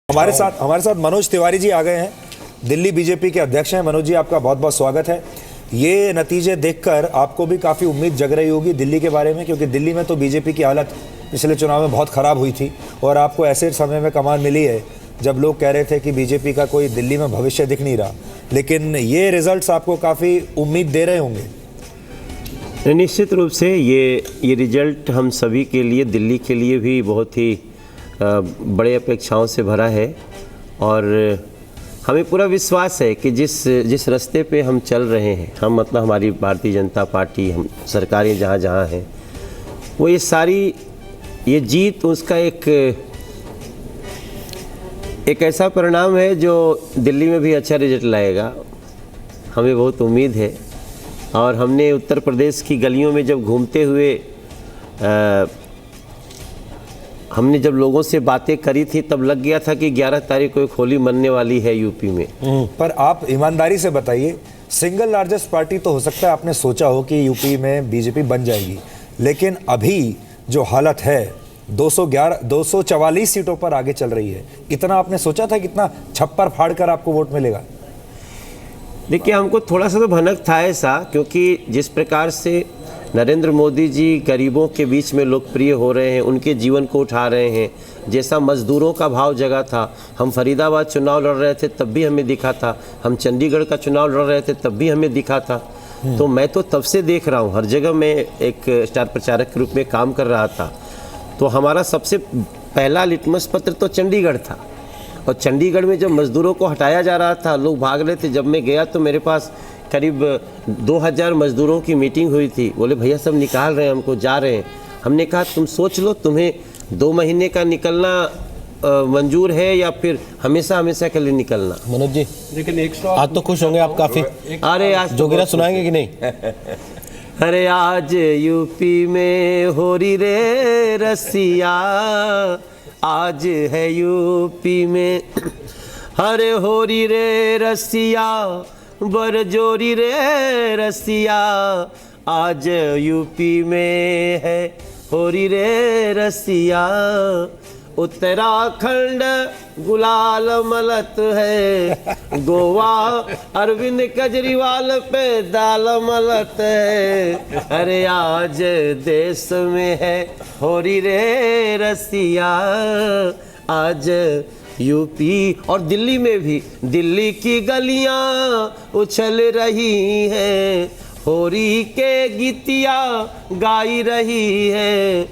हमारे साथ मनोज तिवारी जी आ गए हैं। दिल्ली बीजेपी के अध्यक्ष हैं। मनोज जी, आपका बहुत बहुत स्वागत है। ये नतीजे देखकर आपको भी काफ़ी उम्मीद जग रही होगी दिल्ली के बारे में, क्योंकि दिल्ली में तो बीजेपी की हालत पिछले चुनाव में बहुत ख़राब हुई थी और आपको ऐसे समय में कमान मिली है जब लोग कह रहे थे कि बीजेपी का कोई दिल्ली में भविष्य दिख नहीं रहा, लेकिन ये रिजल्ट्स आपको काफ़ी उम्मीद दे रहे होंगे। निश्चित रूप से ये रिजल्ट हम सभी के लिए, दिल्ली के लिए भी बहुत ही बड़े अपेक्षाओं से भरा है और हमें पूरा विश्वास है कि जिस रास्ते पे हम चल रहे हैं, हम मतलब हमारी भारतीय जनता पार्टी, हम सरकारें जहाँ जहाँ हैं, वो ये जीत उसका एक ऐसा परिणाम है जो दिल्ली में भी अच्छा रिजल्ट लाएगा। हमें बहुत उम्मीद है और हमने उत्तर प्रदेश की गलियों में जब घूमते हुए हमने जब लोगों से बातें करी थी तब लग गया था कि 11 तारीख को एक होली मनने वाली है यूपी में। पर आप ईमानदारी से बताइए, सिंगल लार्जेस्ट पार्टी तो हो सकता है आपने सोचा हो कि यूपी में बीजेपी बन जाएगी, लेकिन अभी जो हालत है 244 सीटों पर आगे चल रही है, इतना आपने सोचा था कितना छप्पर फाड़ कर आपको वोट मिलेगा? देखिए, हमको थोड़ा सा तो भनक था ऐसा, क्योंकि जिस प्रकार से नरेंद्र मोदी जी गरीबों के बीच में लोकप्रिय हो रहे हैं, उनके जीवन को उठा रहे हैं, जैसा मजदूरों का भाव जगा था, हम फरीदाबाद चुनाव लड़ रहे थे तब भी हमें दिखा था, हम चंडीगढ़ का चुनाव लड़ रहे थे तब भी हमें दिखा था। तो मैं तो तब से देख रहा हूँ, हर जगह मैं एक स्टार प्रचारक के रूप में काम कर रहा था, तो हमारा सबसे पहला लिटमस पत्र तो चंडीगढ़ था। और चंडीगढ़ में जब मज़दूरों को हटाया जा रहा था, लोग भाग रहे थे, जब मैं गया तो मेरे पास करीब 2000 मज़दूरों की मीटिंग हुई थी। बोले भैया सब निकाल रहे हैं, हमको जा रहे हैं। हमने कहा तुम सोच लो, तुम्हें 2 महीने का निकलना मंजूर है या फिर हमेशा हमेशा के लिए निकलना। मनोज जी, लेकिन आज तो खुश होंगे आप काफ़ी। अरे आज जोगिरा सुनाएंगे कि नहीं? अरे आज यूपी में हो रही रे रसिया, आज है यूपी में, अरे हो रही रे रसिया, बरजोरी रे रसिया, आज यूपी में है हो रही रे रसिया। उत्तराखंड गुलाल मलत है, गोवा अरविंद केजरीवाल पे दाल मलत है, अरे आज देश में है हो रही रे रसिया, आज यूपी और दिल्ली में भी, दिल्ली की गलियां उछल रही हैं, होरी के गीतिया गाई रही है,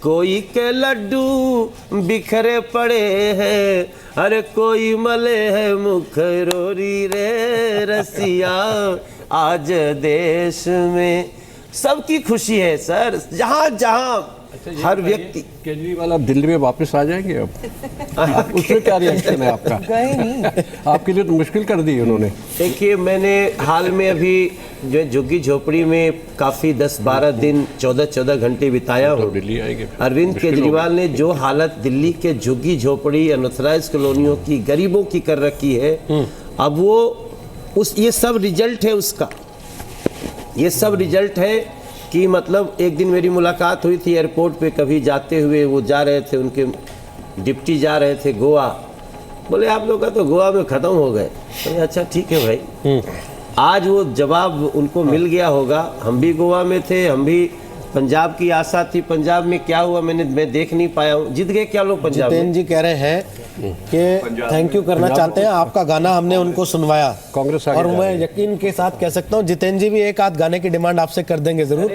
कोई के लड्डू बिखरे पड़े हैं, अरे कोई मले है मुख रोरी रे रसिया, आज देश में सबकी खुशी है सर, जहाँ जहाँ हर व्यक्ति। केजरीवाल अब दिल्ली में वापस आ जाएंगे अब? उसमें क्या रिएक्शन है आपका? गए नहीं, आपके लिए तो मुश्किल कर दी उन्होंने। देखिए, मैंने हाल में अभी जो झुग्गी झोपड़ी में काफ़ी 10-12 दिन 14-14 घंटे बिताया हूँ। दिल्ली आएंगे। अरविंद केजरीवाल ने जो हालत दिल्ली के झुग्गी झोपड़ी अनऑथराइज्ड कॉलोनियों की, गरीबों की कर रखी है, अब वो ये सब रिजल्ट है उसका। ये सब रिजल्ट है कि मतलब एक दिन मेरी मुलाकात हुई थी एयरपोर्ट पे, कभी जाते हुए वो जा रहे थे, उनके डिप्टी जा रहे थे गोवा, बोले आप लोग का तो गोवा में ख़त्म हो गए। तो अच्छा ठीक है भाई, आज वो जवाब उनको मिल गया होगा। हम भी गोवा में थे, हम भी, पंजाब की आशा थी, पंजाब में क्या हुआ मैं देख नहीं पाया हूँ। जीत गए क्या लोग पंजाब में? जितेंद्र जी कह रहे हैं कि थैंक यू करना चाहते हैं, आपका गाना हमने उनको सुनवाया कांग्रेस, और मैं यकीन के साथ कह सकता हूं जितेंद्र जी भी एक आध गाने की डिमांड आपसे कर देंगे जरूर।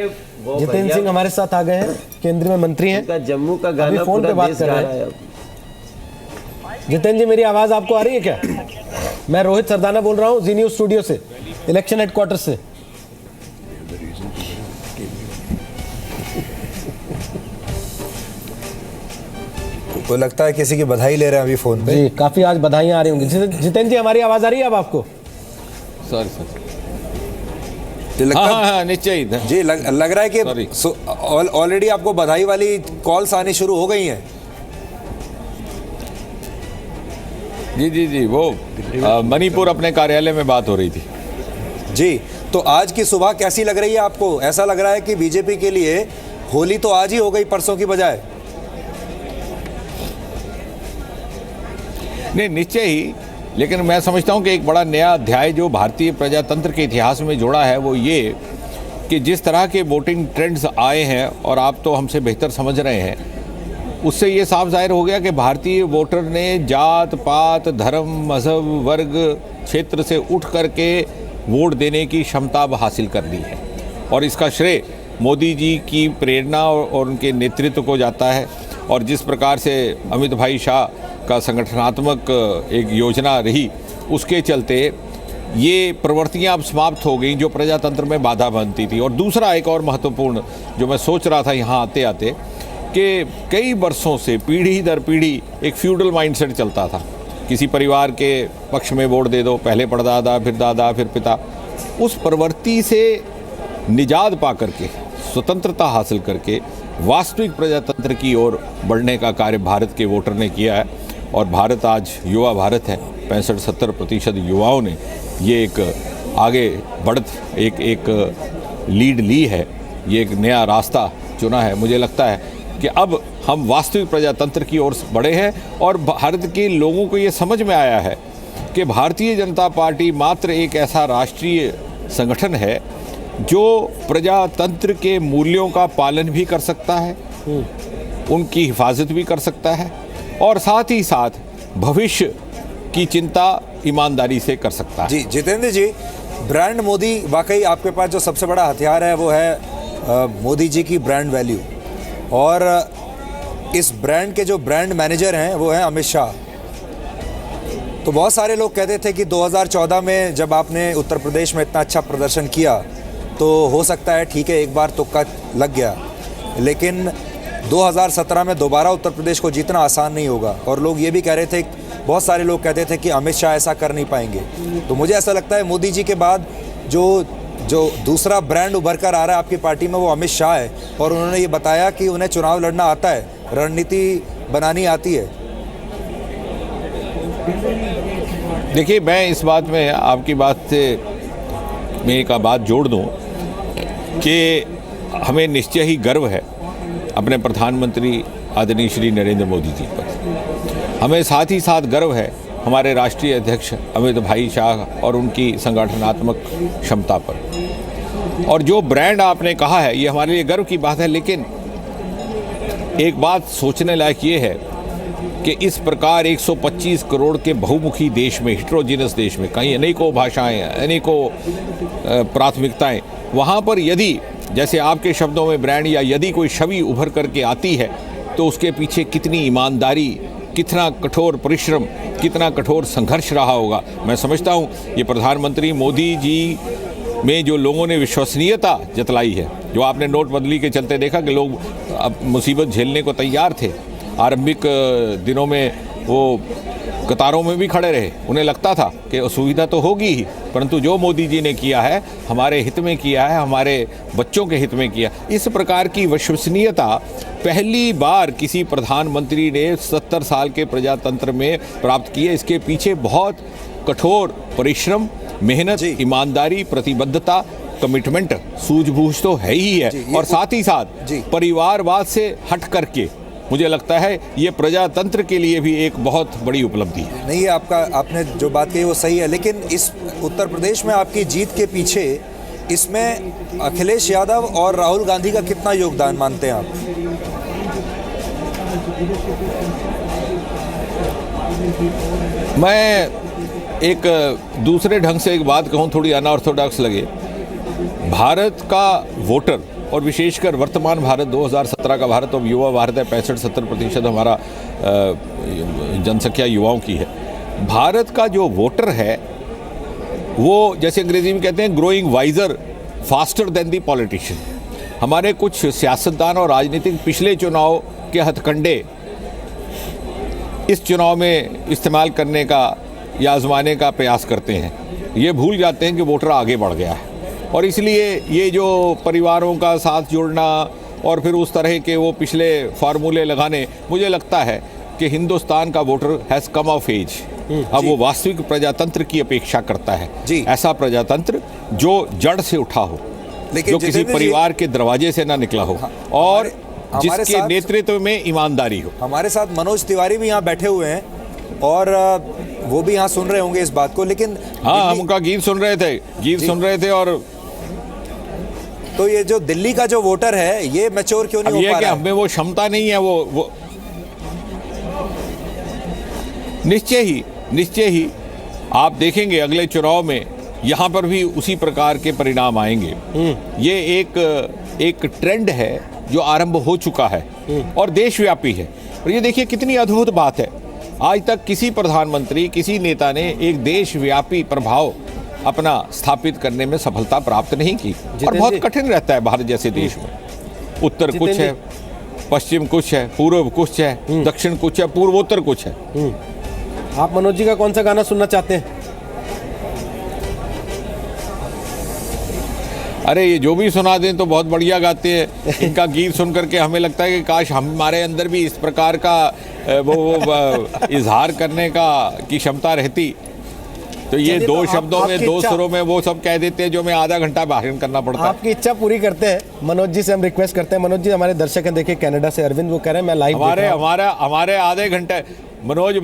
जितेंद्र सिंह हमारे साथ आ गए हैं, केंद्रीय मंत्री हैं, जम्मू का गाना फोन पे बात कर रहे हैं। जितेंद्र जी, मेरी आवाज आपको आ रही है क्या? मैं रोहित सरदाना बोल रहा हूँ जी न्यूज स्टूडियो से, इलेक्शन हेडक्वार्टर से। तो लगता है किसी की बधाई ले रहे हैं अभी फोन पे। जी, काफी आज बधाइयां आ रही होंगी। जितेंद्र जी, हमारी आवाज आ रही है अब आपको? सॉरी हाँ, निश्चय जी लग रहा है कि ऑलरेडी आपको बधाई वाली कॉल्स आनी शुरू हो गई हैं। जी, वो मणिपुर अपने कार्यालय में बात हो रही थी। जी, तो आज की सुबह कैसी लग रही है आपको? ऐसा लग रहा है कि बीजेपी के लिए होली तो आज ही हो गई परसों की बजाय। नहीं, निश्चय ही, लेकिन मैं समझता हूं कि एक बड़ा नया अध्याय जो भारतीय प्रजातंत्र के इतिहास में जुड़ा है वो ये कि जिस तरह के वोटिंग ट्रेंड्स आए हैं, और आप तो हमसे बेहतर समझ रहे हैं, उससे ये साफ जाहिर हो गया कि भारतीय वोटर ने जात पात धर्म मजहब वर्ग क्षेत्र से उठ करके वोट देने की क्षमता अब हासिल कर ली है। और इसका श्रेय मोदी जी की प्रेरणा और उनके नेतृत्व को जाता है। और जिस प्रकार से अमित भाई शाह का संगठनात्मक एक योजना रही, उसके चलते ये प्रवृत्तियां अब समाप्त हो गई जो प्रजातंत्र में बाधा बनती थी। और दूसरा एक और महत्वपूर्ण जो मैं सोच रहा था यहाँ आते आते, कि कई वर्षों से पीढ़ी दर पीढ़ी एक फ्यूडल माइंडसेट चलता था, किसी परिवार के पक्ष में वोट दे दो, पहले परदादा फिर पिता। उस प्रवृत्ति से निजात पा करके, स्वतंत्रता हासिल करके वास्तविक प्रजातंत्र की ओर बढ़ने का कार्य भारत के वोटर ने किया है। और भारत आज युवा भारत है। 65-70% युवाओं ने ये एक आगे बढ़त एक लीड ली है, ये एक नया रास्ता चुना है। मुझे लगता है कि अब हम वास्तविक प्रजातंत्र की ओर बढ़े हैं और भारत के लोगों को ये समझ में आया है कि भारतीय जनता पार्टी मात्र एक ऐसा राष्ट्रीय संगठन है जो प्रजातंत्र के मूल्यों का पालन भी कर सकता है, उनकी हिफाजत भी कर सकता है, और साथ ही साथ भविष्य की चिंता ईमानदारी से कर सकता है। जी जितेंद्र जी, ब्रांड मोदी वाकई आपके पास जो सबसे बड़ा हथियार है वो है मोदी जी की ब्रांड वैल्यू। और इस ब्रांड के जो ब्रांड मैनेजर हैं वो हैं अमित शाह। तो बहुत सारे लोग कहते थे कि 2014 में जब आपने उत्तर प्रदेश में इतना अच्छा प्रदर्शन किया तो हो सकता है ठीक है एक बार तुक्का लग गया, लेकिन 2017 में दोबारा उत्तर प्रदेश को जीतना आसान नहीं होगा। और लोग ये भी कह रहे थे, बहुत सारे लोग कहते थे कि अमित शाह ऐसा कर नहीं पाएंगे। तो मुझे ऐसा लगता है मोदी जी के बाद जो दूसरा ब्रांड उभर कर आ रहा है आपकी पार्टी में वो अमित शाह है। और उन्होंने ये बताया कि उन्हें चुनाव लड़ना आता है, रणनीति बनानी आती है। देखिए, मैं इस बात में आपकी बात से मैं एक बात जोड़ दूं कि हमें निश्चय ही गर्व है अपने प्रधानमंत्री आदरणीय श्री नरेंद्र मोदी जी पर। हमें साथ ही साथ गर्व है हमारे राष्ट्रीय अध्यक्ष अमित भाई शाह और उनकी संगठनात्मक क्षमता पर। और जो ब्रांड आपने कहा है ये हमारे लिए गर्व की बात है, लेकिन एक बात सोचने लायक ये है कि इस प्रकार 125 करोड़ के बहुमुखी देश में, हिट्रोजिनस देश में, कहीं अनेकों भाषाएं, अनेकों प्राथमिकताएं, वहाँ पर यदि जैसे आपके शब्दों में ब्रांड या यदि कोई छवि उभर करके आती है तो उसके पीछे कितनी ईमानदारी, कितना कठोर परिश्रम, कितना कठोर संघर्ष रहा होगा। मैं समझता हूँ ये प्रधानमंत्री मोदी जी में जो लोगों ने विश्वसनीयता जतलाई है, जो आपने नोटबंदी के चलते देखा कि लोग अब मुसीबत झेलने को तैयार थे। आरंभिक दिनों में वो कतारों में भी खड़े रहे, उन्हें लगता था कि असुविधा तो होगी ही, परंतु जो मोदी जी ने किया है हमारे हित में किया है, हमारे बच्चों के हित में किया। इस प्रकार की विश्वसनीयता पहली बार किसी प्रधानमंत्री ने 70 साल के प्रजातंत्र में प्राप्त की है। इसके पीछे बहुत कठोर परिश्रम, मेहनत, ईमानदारी, प्रतिबद्धता, कमिटमेंट, सूझबूझ तो है ही है। और साथ ही साथ परिवारवाद से हट करके मुझे लगता है ये प्रजातंत्र के लिए भी एक बहुत बड़ी उपलब्धि है। नहीं, आपने जो बात कही वो सही है, लेकिन इस उत्तर प्रदेश में आपकी जीत के पीछे इसमें अखिलेश यादव और राहुल गांधी का कितना योगदान मानते हैं आप? मैं एक दूसरे ढंग से एक बात कहूँ, थोड़ी अनऑर्थोडॉक्स लगे, भारत का वोटर और विशेषकर वर्तमान भारत 2017 का भारत, अब युवा भारत है, 65-70% हमारा जनसंख्या युवाओं की है। भारत का जो वोटर है वो जैसे अंग्रेजी में कहते हैं ग्रोइंग वाइजर फास्टर देन दी पॉलिटिशियन। हमारे कुछ सियासतदान और राजनीतिक पिछले चुनाव के हथकंडे इस चुनाव में इस्तेमाल करने का या आजमाने का प्रयास करते हैं, ये भूल जाते हैं कि वोटर आगे बढ़ गया है। और इसलिए ये जो परिवारों का साथ जोड़ना और फिर उस तरह के वो पिछले फार्मूले लगाने, मुझे लगता है कि हिंदुस्तान का voter has come of age. अब वो वास्तविक प्रजातंत्र की अपेक्षा करता है, ऐसा प्रजातंत्र जो जड़ से उठा हो, जो किसी परिवार के दरवाजे से ना निकला हो और जिसके नेतृत्व में ईमानदारी हो। हमारे साथ मनोज तिवारी भी यहाँ बैठे हुए हैं और वो भी यहाँ सुन रहे होंगे इस बात को, लेकिन हाँ, हम दिल्ली- उनका गीत सुन रहे थे और तो ये जो दिल्ली का जो वोटर है ये मैच्योर क्यों अब नहीं ये हो पा कि रहा हमें वो क्षमता नहीं है, वो निश्चय ही आप देखेंगे अगले चुनाव में यहाँ पर भी उसी प्रकार के परिणाम आएंगे। ये एक ट्रेंड है जो आरंभ हो चुका है और देशव्यापी है। और ये देखिए कितनी अद्भुत बात है, आज तक किसी प्रधानमंत्री, किसी नेता ने एक देशव्यापी प्रभाव अपना स्थापित करने में सफलता प्राप्त नहीं की। और बहुत कठिन रहता है भारत जैसे देश में। उत्तर कुछ है, पश्चिम कुछ है, पूर्व कुछ है, दक्षिण कुछ है, पूर्वोत्तर कुछ है। आप मनोज जी का कौन सा गाना सुनना चाहते हैं? अरे ये जो भी सुना दें तो बहुत बढ़िया गाते हैं। इनका गीत सुन करके हमें लगता है कि काश हमारे अंदर भी इस प्रकार का वो इजहार करने की क्षमता रहती। तो ये चलिए, दो तो शब्दों में, आपकी दो इच्छा- सुरों में वो सब कह देते हैं जो मैं आधा घंटा भाषण करना पड़ता है। आपकी इच्छा पूरी करते हैं। मनोज जी से हम रिक्वेस्ट करते हैं। मनोज जी, हमारे दर्शक हैं, देखिए कनाडा से अरविंद, वो कह रहे हैं मैं लाइव हमारे आधे घंटे मनोज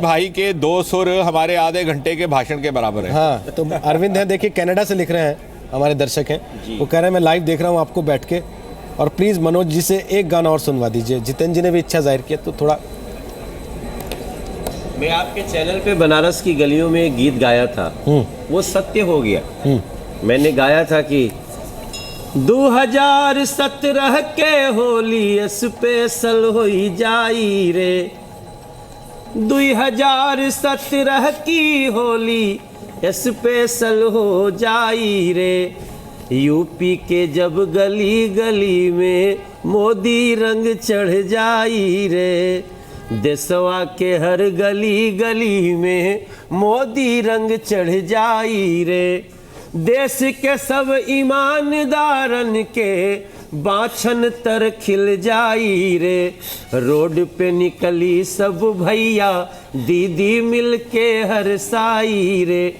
भाई के 2 सुर हमारे आधे घंटे के भाषण के बराबर है। हाँ, तो अरविंद हैं, देखिए कनाडा से लिख रहे हैं, हमारे दर्शक हैं, वो कह रहे हैं मैं लाइव देख रहा हूँ आपको बैठ के, और प्लीज़ मनोज जी से एक गाना और सुनवा दीजिए। जितेंद्र जी ने भी इच्छा जाहिर किया, तो थोड़ा। मैं आपके चैनल पे बनारस की गलियों में एक गीत गाया था, वो सत्य हो गया। मैंने गाया था कि 2017 के होली स्पेशल होई जाई रे, 2017 की होली स्पेशल हो जाई रे, यूपी के जब गली गली में मोदी रंग चढ़ जाई रे, देशवा के हर गली गली में मोदी रंग चढ़ जाई रे, देश के सब ईमानदारन के बाछन तर खिल जाई रे, रोड पे निकली सब भैया दीदी मिल के हर साई रे,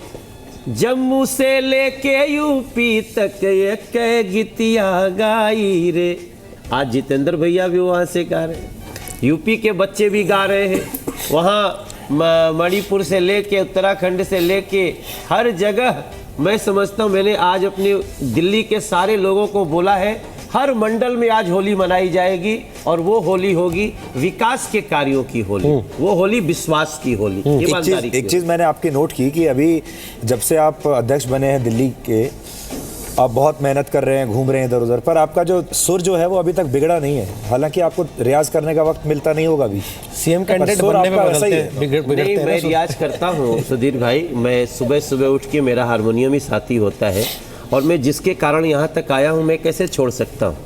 जम्मू से लेके यूपी तक एक गीतिया गाई रे। आज जितेंद्र भैया भी वहाँ से गा रहे हैं, यूपी के बच्चे भी गा रहे हैं, वहाँ मणिपुर से लेके उत्तराखंड से लेके हर जगह। मैं समझता हूँ मैंने आज अपने दिल्ली के सारे लोगों को बोला है, हर मंडल में आज होली मनाई जाएगी, और वो होली होगी विकास के कार्यों की होली, वो होली विश्वास की होली, ईमानदारी की। एक चीज मैंने आपकी नोट की कि अभी जब से आप अध्यक्ष बने हैं दिल्ली के, आप बहुत मेहनत कर रहे हैं, घूम रहे हैं इधर उधर, पर आपका जो सुर जो है वो अभी तक बिगड़ा नहीं है। हालांकि आपको रियाज करने का वक्त मिलता नहीं होगा अभी। सीएम कैंडिडेट सुर बनने में आपका वैसा ही बदलते है। बिगड़ते नहीं, हैं मैं ना। रियाज करता हूँ सुधीर भाई। मैं सुबह सुबह उठ के, मेरा हारमोनियम ही साथी होता है, और मैं जिसके कारण यहाँ तक आया हूँ मैं कैसे छोड़ सकता हूँ।